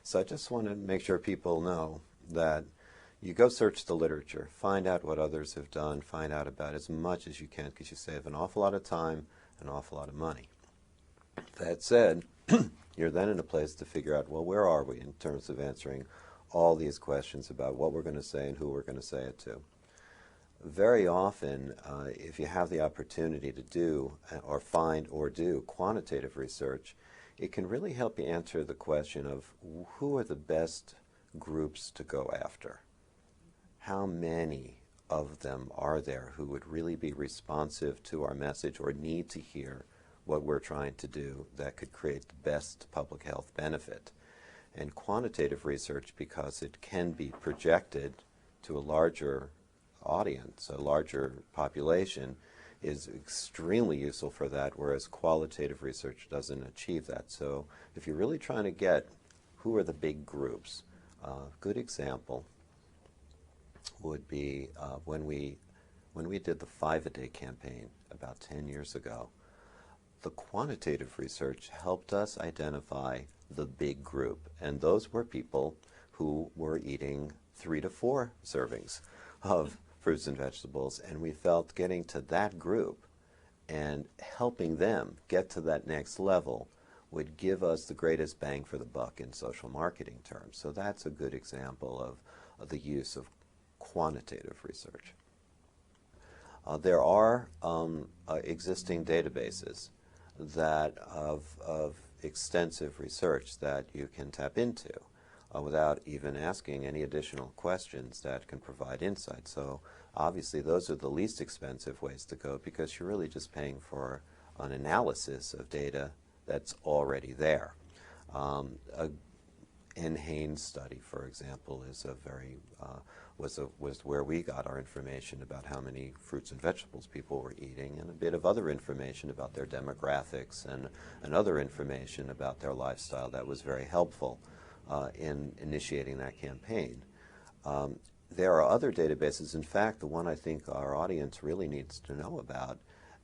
So I just want to make sure people know that you go search the literature, find out what others have done, find out about as much as you can, because you save an awful lot of time, an awful lot of money. That said, you're then in a place to figure out, well, where are we in terms of answering all these questions about what we're going to say and who we're going to say it to. Very often, if you have the opportunity to do or find or do quantitative research, it can really help you answer the question of who are the best groups to go after. How many of them are there who would really be responsive to our message or need to hear what we're trying to do that could create the best public health benefit? And quantitative research, because it can be projected to a larger audience, a larger population, is extremely useful for that, whereas qualitative research doesn't achieve that. So if you're really trying to get who are the big groups, a good example would be when we did the 5-a-day campaign about 10 years ago. The quantitative research helped us identify the big group, and those were people who were eating 3 to 4 servings of fruits and vegetables, and we felt getting to that group and helping them get to that next level would give us the greatest bang for the buck in social marketing terms. So that's a good example of the use of quantitative research. There are existing databases that of extensive research that you can tap into without even asking any additional questions that can provide insight. So obviously those are the least expensive ways to go, because you're really just paying for an analysis of data that's already there. Haynes study, for example, is a very was where we got our information about how many fruits and vegetables people were eating, and a bit of other information about their demographics and other information about their lifestyle that was very helpful in initiating that campaign. There are other databases. In fact, the one I think our audience really needs to know about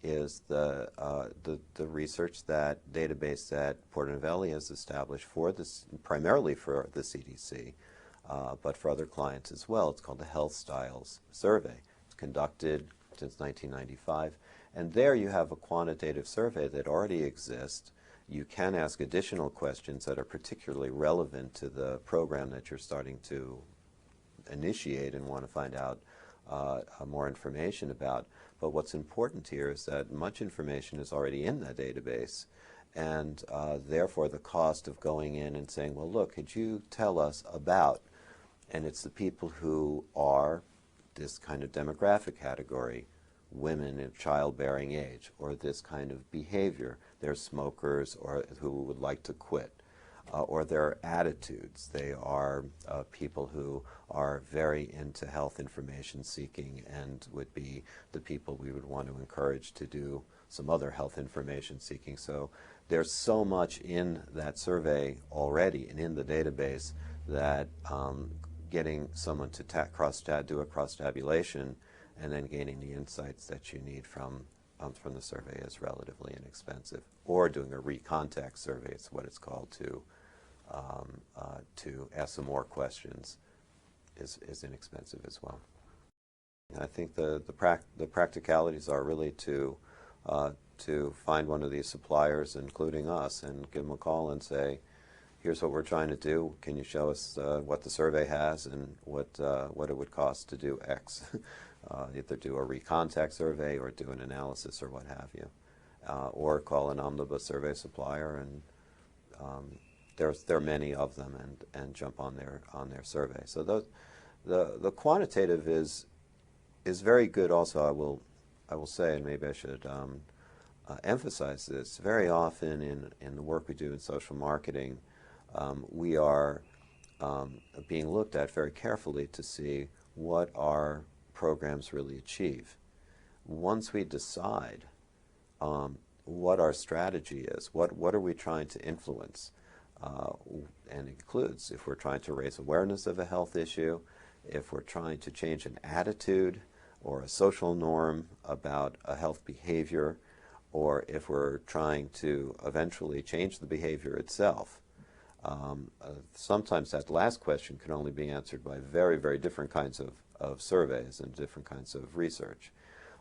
is the research database that Portnovelli has established for this, primarily for the CDC, but for other clients as well. It's called the Health Styles Survey. It's conducted since 1995, and there you have a quantitative survey that already exists. You can ask additional questions that are particularly relevant to the program that you're starting to initiate and want to find out more information about. But what's important here is that much information is already in that database, and therefore the cost of going in and saying, well, look, could you tell us about, and it's the people who are this kind of demographic category, women in childbearing age, or this kind of behavior, they're smokers or who would like to quit, or their attitudes. They are people who are very into health information seeking and would be the people we would want to encourage to do some other health information seeking. So there's so much in that survey already and in the database that getting someone to do a cross-tabulation and then gaining the insights that you need from the survey is relatively inexpensive. Or doing a recontact survey, it's what it's called, to ask some more questions is inexpensive as well. And I think the practicalities are really to find one of these suppliers, including us, and give them a call and say, here's what we're trying to do. Can you show us what the survey has and what it would cost to do X? Either do a recontact survey or do an analysis or what have you. Or call an omnibus survey supplier, and there are many of them, and jump on their survey. So the quantitative is very good. Also, I will say, and maybe I should emphasize this, very often in the work we do in social marketing, we are being looked at very carefully to see what our programs really achieve. Once we decide what our strategy is, what are we trying to influence, and it includes if we're trying to raise awareness of a health issue, if we're trying to change an attitude or a social norm about a health behavior, or if we're trying to eventually change the behavior itself, Sometimes that last question can only be answered by very, very different kinds of surveys and different kinds of research.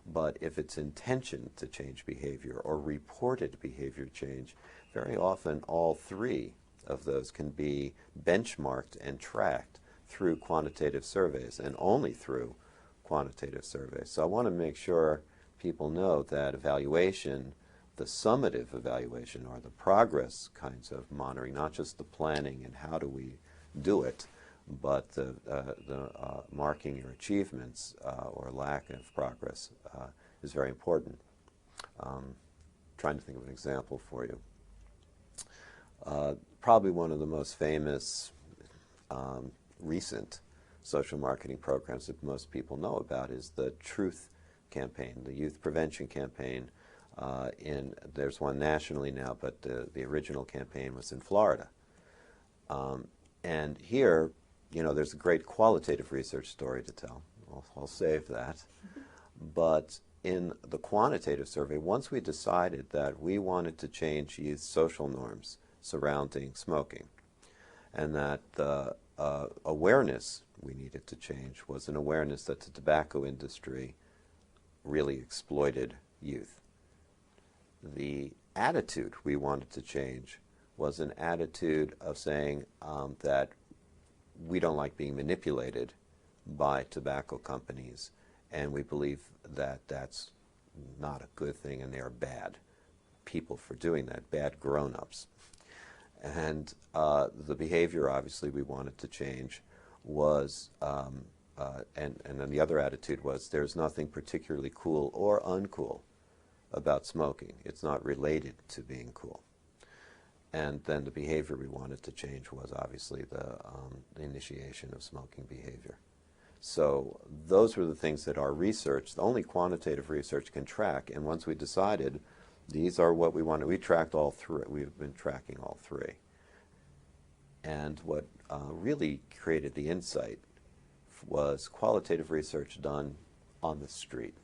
But if it's intention to change behavior or reported behavior change, very often all three of those can be benchmarked and tracked through quantitative surveys, and only through quantitative surveys. So I want to make sure people know that evaluation, the summative evaluation, or the progress kinds of monitoring, not just the planning and how do we do it, but the marking your achievements or lack of progress is very important. Trying to think of an example for you. Probably one of the most famous recent social marketing programs that most people know about is the Truth campaign, the youth prevention campaign. There's one nationally now, but the original campaign was in Florida. And here, you know, there's a great qualitative research story to tell. I'll save that. But in the quantitative survey, once we decided that we wanted to change youth social norms surrounding smoking, and that the awareness we needed to change was an awareness that the tobacco industry really exploited youth. The attitude we wanted to change was an attitude of saying that we don't like being manipulated by tobacco companies, and we believe that that's not a good thing, and they are bad people for doing that, bad grown-ups. And the behavior, obviously, we wanted to change was, and then the other attitude was, there's nothing particularly cool or uncool about smoking. It's not related to being cool. And then the behavior we wanted to change was obviously the initiation of smoking behavior. So those were the things that our research, the only quantitative research, can track. And once we decided these are what we wanted, we tracked all three. We've been tracking all three. And what really created the insight was qualitative research done on the street,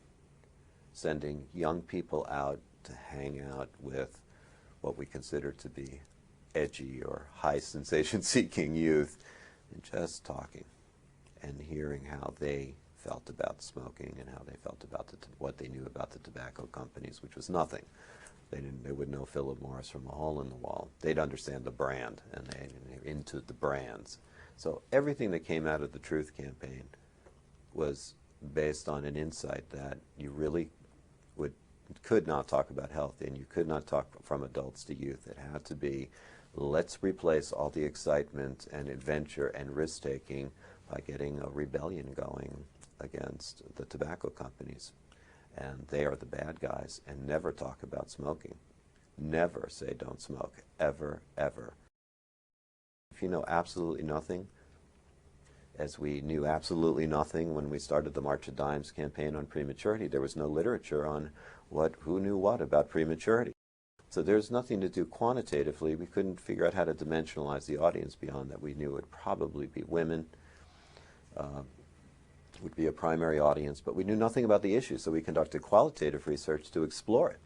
sending young people out to hang out with what we consider to be edgy or high sensation-seeking youth, and just talking and hearing how they felt about smoking and how they felt about what they knew about the tobacco companies, which was nothing. They would know Philip Morris from a hole in the wall. They'd understand the brand, and they're into the brands. So everything that came out of the Truth campaign was based on an insight that you really could not talk about health, and you could not talk from adults to youth. It had to be, let's replace all the excitement and adventure and risk-taking by getting a rebellion going against the tobacco companies. And they are the bad guys, and never talk about smoking. Never say don't smoke, ever, ever. If you know absolutely nothing, as we knew absolutely nothing when we started the March of Dimes campaign on prematurity, there was no literature on who knew what about prematurity. So there's nothing to do quantitatively. We couldn't figure out how to dimensionalize the audience beyond that. We knew it would probably be women, would be a primary audience, but we knew nothing about the issue. So we conducted qualitative research to explore it,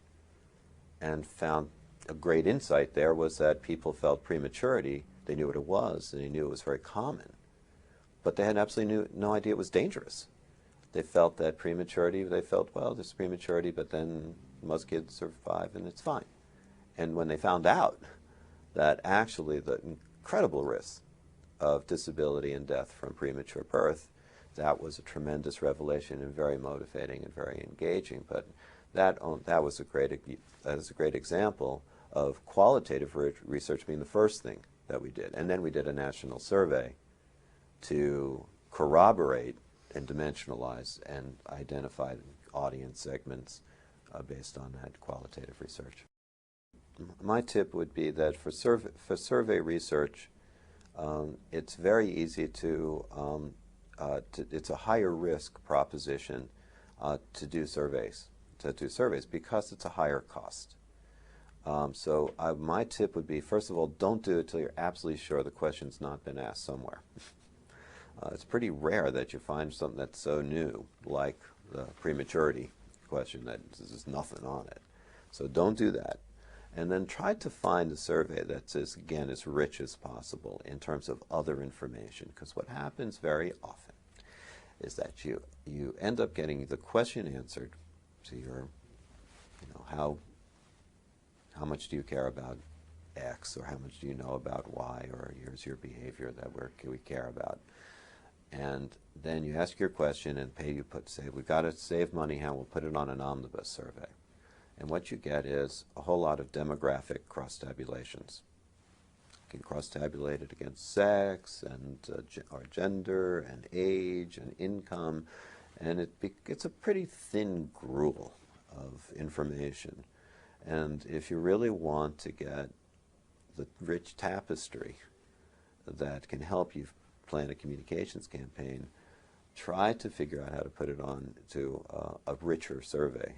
and found a great insight there was that people felt prematurity. They knew what it was, and they knew it was very common, but they had absolutely no idea it was dangerous. They felt that prematurity, they felt, well, there's prematurity, but then most kids survive and it's fine. And when they found out that actually the incredible risk of disability and death from premature birth, that was a tremendous revelation and very motivating and very engaging. But that was a great example of qualitative research being the first thing that we did. And then we did a national survey to corroborate and dimensionalize and identify audience segments based on that qualitative research. My tip would be that for survey research, it's very easy it's a higher risk proposition to do surveys because it's a higher cost. So my tip would be, first of all, don't do it until you're absolutely sure the question's not been asked somewhere. It's pretty rare that you find something that's so new, like the prematurity question, that there's nothing on it. So don't do that. And then try to find a survey that's, again, as rich as possible in terms of other information. Because what happens very often is that you end up getting the question answered to your, how much do you care about X, or how much do you know about Y, or here's your behavior that we care about. And then you ask your question and say, we've got to save money, how we'll put it on an omnibus survey. And what you get is a whole lot of demographic cross-tabulations. You can cross-tabulate it against sex, and or gender, and age, and income, and it's a pretty thin gruel of information. And if you really want to get the rich tapestry that can help you plan a communications campaign, try to figure out how to put it on to a richer survey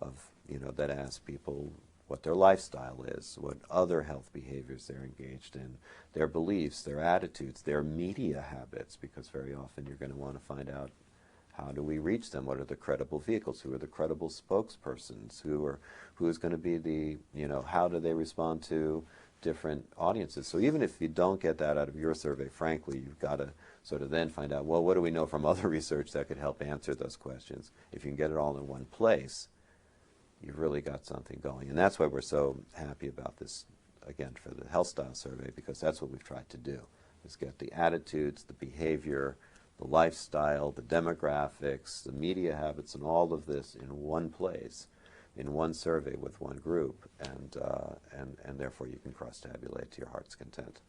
of, that asks people what their lifestyle is, what other health behaviors they're engaged in, their beliefs, their attitudes, their media habits, because very often you're going to want to find out, how do we reach them? What are the credible vehicles? Who are the credible spokespersons? Who's going to be the, how do they respond to different audiences? So even if you don't get that out of your survey, frankly, you've got to sort of then find out, well, what do we know from other research that could help answer those questions? If you can get it all in one place, you've really got something going. And that's why we're so happy about this, again, for the health style survey, because that's what we've tried to do, is get the attitudes, the behavior, the lifestyle, the demographics, the media habits, and all of this in one place, in one survey with one group, and therefore you can cross-tabulate to your heart's content.